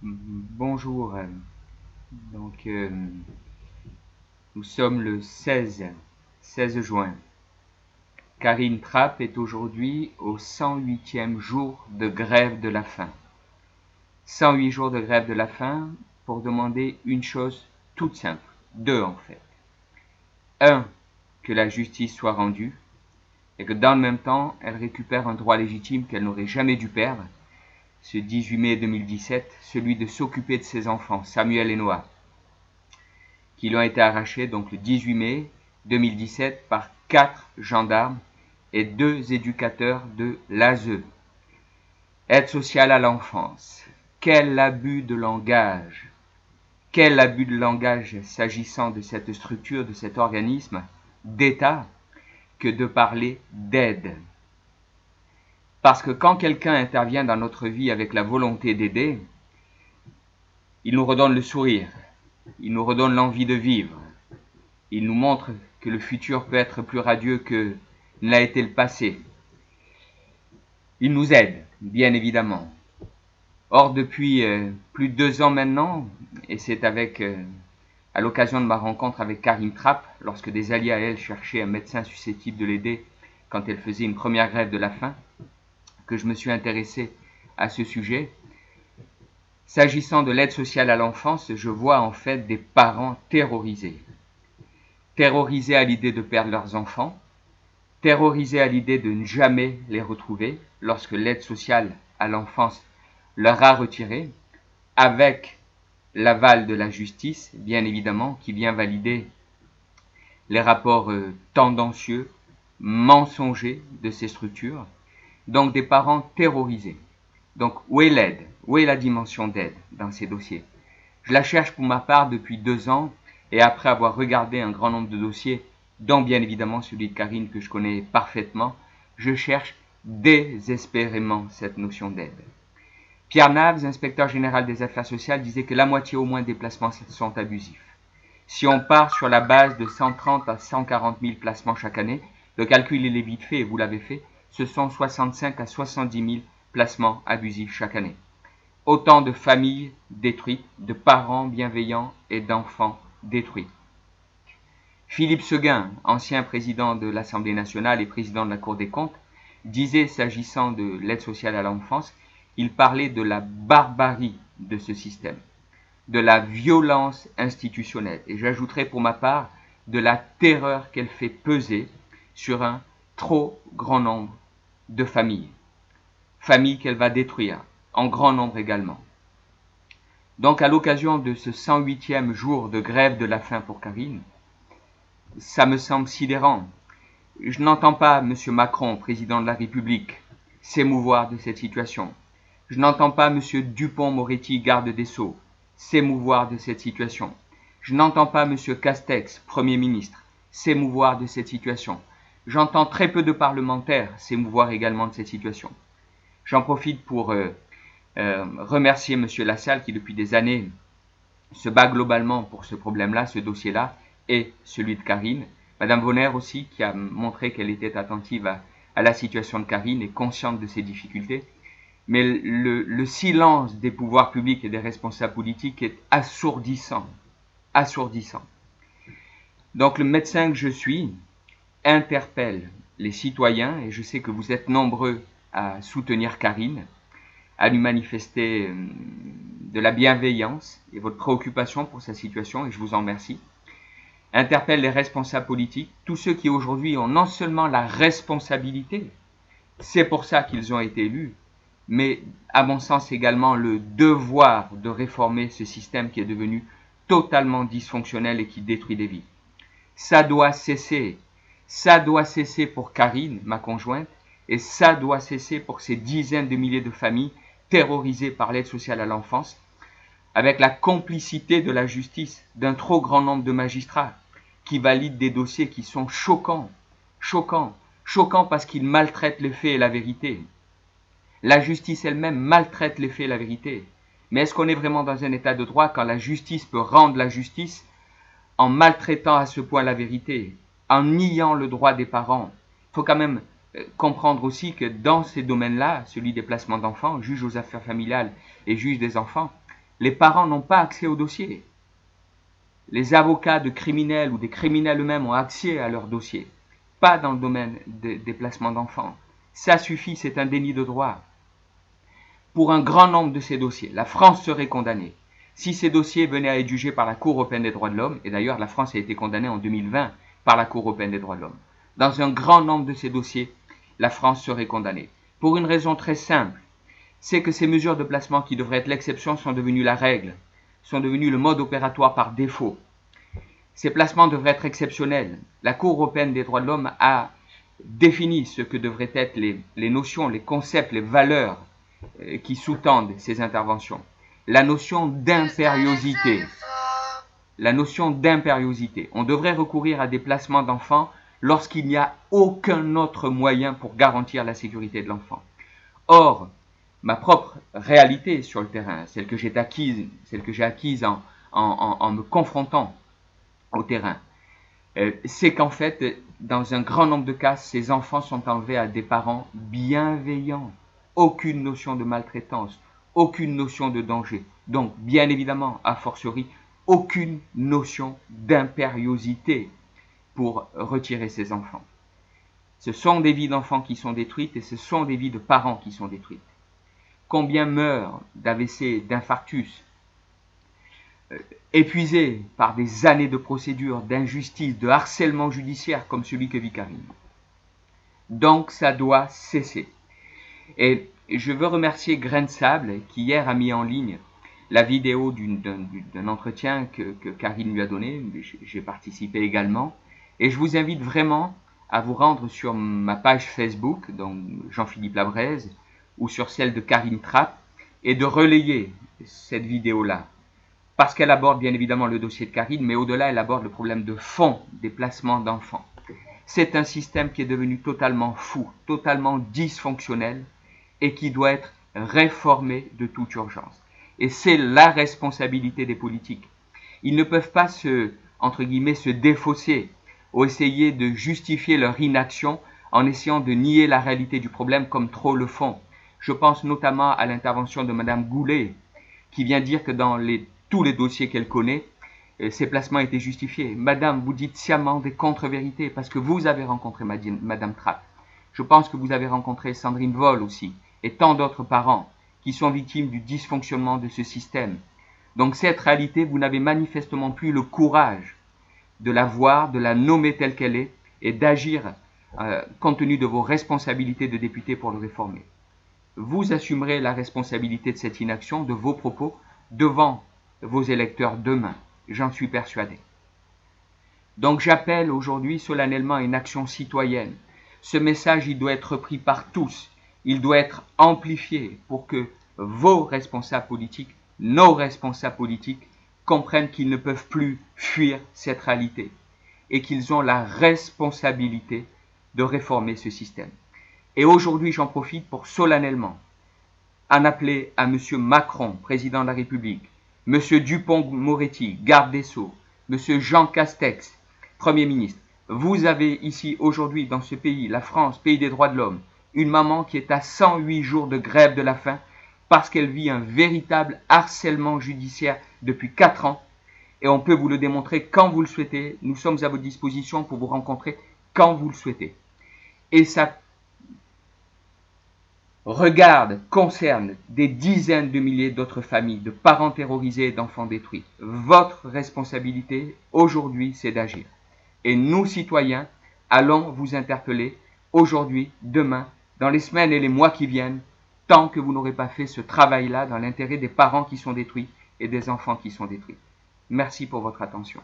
Bonjour. Donc, nous sommes le 16 juin. Karine Trapp est aujourd'hui au 108e jour de grève de la faim. 108 jours de grève de la faim pour demander une chose toute simple. Deux en fait. Un, que la justice soit rendue et que dans le même temps, elle récupère un droit légitime qu'elle n'aurait jamais dû perdre, ce 18 mai 2017, celui de s'occuper de ses enfants, Samuel et Noah, qui lui ont été arrachés donc le 18 mai 2017 par 4 gendarmes et 2 éducateurs de l'ASE. Aide sociale à l'enfance. Quel abus de langage! Quel abus de langage s'agissant de cette structure, de cet organisme d'État, que de parler d'aide. Parce que quand quelqu'un intervient dans notre vie avec la volonté d'aider, il nous redonne le sourire, il nous redonne l'envie de vivre, il nous montre que le futur peut être plus radieux que ne l'a été le passé. Il nous aide, bien évidemment. Or, depuis plus de 2 ans maintenant, et c'est à l'occasion de ma rencontre avec Karine Trapp, lorsque des alliés à elle cherchaient un médecin susceptible de l'aider quand elle faisait une première grève de la faim, que je me suis intéressé à ce sujet. S'agissant de l'aide sociale à l'enfance, je vois en fait des parents terrorisés. Terrorisés à l'idée de perdre leurs enfants, terrorisés à l'idée de ne jamais les retrouver lorsque l'aide sociale à l'enfance leur a retiré, avec l'aval de la justice, bien évidemment, qui vient valider les rapports tendancieux, mensongers de ces structures. Donc des parents terrorisés. Donc où est l'aide? Où est la dimension d'aide dans ces dossiers? Je la cherche pour ma part depuis 2 ans, et après avoir regardé un grand nombre de dossiers, dont bien évidemment celui de Karine que je connais parfaitement, je cherche désespérément cette notion d'aide. Pierre Naves, inspecteur général des affaires sociales, disait que la moitié au moins des placements sont abusifs. Si on part sur la base de 130 à 140 000 placements chaque année, le calcul il est vite fait et vous l'avez fait, ce sont 65 à 70 000 placements abusifs chaque année. Autant de familles détruites, de parents bienveillants et d'enfants détruits. Philippe Séguin, ancien président de l'Assemblée nationale et président de la Cour des comptes, disait, s'agissant de l'aide sociale à l'enfance, il parlait de la barbarie de ce système, de la violence institutionnelle, et j'ajouterai pour ma part de la terreur qu'elle fait peser sur un trop grand nombre de familles, familles qu'elle va détruire, en grand nombre également. Donc à l'occasion de ce 108e jour de grève de la faim pour Karine, ça me semble sidérant. Je n'entends pas M. Macron, président de la République, s'émouvoir de cette situation. Je n'entends pas M. Dupond-Moretti, garde des Sceaux, s'émouvoir de cette situation. Je n'entends pas M. Castex, Premier ministre, s'émouvoir de cette situation. J'entends très peu de parlementaires s'émouvoir également de cette situation. J'en profite pour remercier M. Lassalle qui depuis des années se bat globalement pour ce problème-là, ce dossier-là, et celui de Karine. Madame Vonner aussi, qui a montré qu'elle était attentive à la situation de Karine et consciente de ses difficultés. Mais le silence des pouvoirs publics et des responsables politiques est assourdissant. Assourdissant. Donc le médecin que je suis interpelle les citoyens, et je sais que vous êtes nombreux à soutenir Karine, à lui manifester de la bienveillance et votre préoccupation pour sa situation, et je vous en remercie. Interpelle les responsables politiques, tous ceux qui aujourd'hui ont non seulement la responsabilité, c'est pour ça qu'ils ont été élus, mais à mon sens également le devoir de réformer ce système qui est devenu totalement dysfonctionnel et qui détruit des vies. Ça doit cesser. Ça doit cesser pour Karine, ma conjointe, et ça doit cesser pour ces dizaines de milliers de familles terrorisées par l'aide sociale à l'enfance, avec la complicité de la justice, d'un trop grand nombre de magistrats qui valident des dossiers qui sont choquants, choquants, choquants parce qu'ils maltraitent les faits et la vérité. La justice elle-même maltraite les faits et la vérité. Mais est-ce qu'on est vraiment dans un état de droit quand la justice peut rendre la justice en maltraitant à ce point la vérité, en niant le droit des parents? Il faut quand même comprendre aussi que dans ces domaines-là, celui des placements d'enfants, juge aux affaires familiales et juge des enfants, Les parents n'ont pas accès au dossier. Les avocats de criminels ou des criminels eux-mêmes ont accès à leur dossier. Pas dans le domaine des placements d'enfants. Ça suffit, c'est un déni de droit. Pour un grand nombre de ces dossiers, la France serait condamnée. Si ces dossiers venaient à être jugés par la Cour européenne des droits de l'homme, et d'ailleurs la France a été condamnée en 2020 par la Cour européenne des droits de l'homme, dans un grand nombre de ces dossiers, la France serait condamnée. Pour une raison très simple, c'est que ces mesures de placement qui devraient être l'exception sont devenues la règle, sont devenues le mode opératoire par défaut. Ces placements devraient être exceptionnels. La Cour européenne des droits de l'homme a défini ce que devraient être les notions, les concepts, les valeurs qui sous-tendent ces interventions. La notion d'impériosité. La notion d'impériosité. On devrait recourir à des placements d'enfants lorsqu'il n'y a aucun autre moyen pour garantir la sécurité de l'enfant. Or, ma propre réalité sur le terrain, celle que j'ai acquise en me confrontant au terrain, c'est qu'en fait, dans un grand nombre de cas, ces enfants sont enlevés à des parents bienveillants. Aucune notion de maltraitance, aucune notion de danger. Donc, bien évidemment, a fortiori, aucune notion d'impériosité pour retirer ces enfants. Ce sont des vies d'enfants qui sont détruites et ce sont des vies de parents qui sont détruites. Combien meurent d'AVC, d'infarctus, épuisés par des années de procédures, d'injustice, de harcèlement judiciaire comme celui que vit Karine. Donc ça doit cesser. Et je veux remercier Grain de Sable qui hier a mis en ligne la vidéo d'un entretien que Karine lui a donné. J'ai participé également. Et je vous invite vraiment à vous rendre sur ma page Facebook, donc Jean-Philippe Labraise, ou sur celle de Karine Trapp, et de relayer cette vidéo-là. Parce qu'elle aborde bien évidemment le dossier de Karine, mais au-delà, elle aborde le problème de fond des placements d'enfants. C'est un système qui est devenu totalement fou, totalement dysfonctionnel, et qui doit être réformé de toute urgence. Et c'est la responsabilité des politiques. Ils ne peuvent pas entre guillemets, se défausser ou essayer de justifier leur inaction en essayant de nier la réalité du problème comme trop le font. Je pense notamment à l'intervention de Madame Goulet, qui vient dire que dans tous les dossiers qu'elle connaît, ces placements étaient justifiés. Madame, vous dites sciemment des contre-vérités parce que vous avez rencontré Madame Trapp. Je pense que vous avez rencontré Sandrine Voll aussi et tant d'autres parents qui sont victimes du dysfonctionnement de ce système. Donc cette réalité, vous n'avez manifestement plus le courage de la voir, de la nommer telle qu'elle est et d'agir compte tenu de vos responsabilités de député pour le réformer. Vous assumerez la responsabilité de cette inaction, de vos propos, devant vos électeurs demain. J'en suis persuadé. Donc j'appelle aujourd'hui solennellement à une action citoyenne. Ce message, il doit être repris par tous. Il doit être amplifié pour que vos responsables politiques, nos responsables politiques, comprennent qu'ils ne peuvent plus fuir cette réalité et qu'ils ont la responsabilité de réformer ce système. Et aujourd'hui, j'en profite pour solennellement en appeler à M. Macron, président de la République, M. Dupond-Moretti, garde des Sceaux, M. Jean Castex, Premier ministre. Vous avez ici aujourd'hui dans ce pays, la France, pays des droits de l'homme, une maman qui est à 108 jours de grève de la faim parce qu'elle vit un véritable harcèlement judiciaire depuis 4 ans. Et on peut vous le démontrer quand vous le souhaitez. Nous sommes à votre disposition pour vous rencontrer quand vous le souhaitez. Et ça concerne des dizaines de milliers d'autres familles, de parents terrorisés et d'enfants détruits. Votre responsabilité aujourd'hui, c'est d'agir. Et nous, citoyens, allons vous interpeller aujourd'hui, demain, dans les semaines et les mois qui viennent, tant que vous n'aurez pas fait ce travail-là dans l'intérêt des parents qui sont détruits et des enfants qui sont détruits. Merci pour votre attention.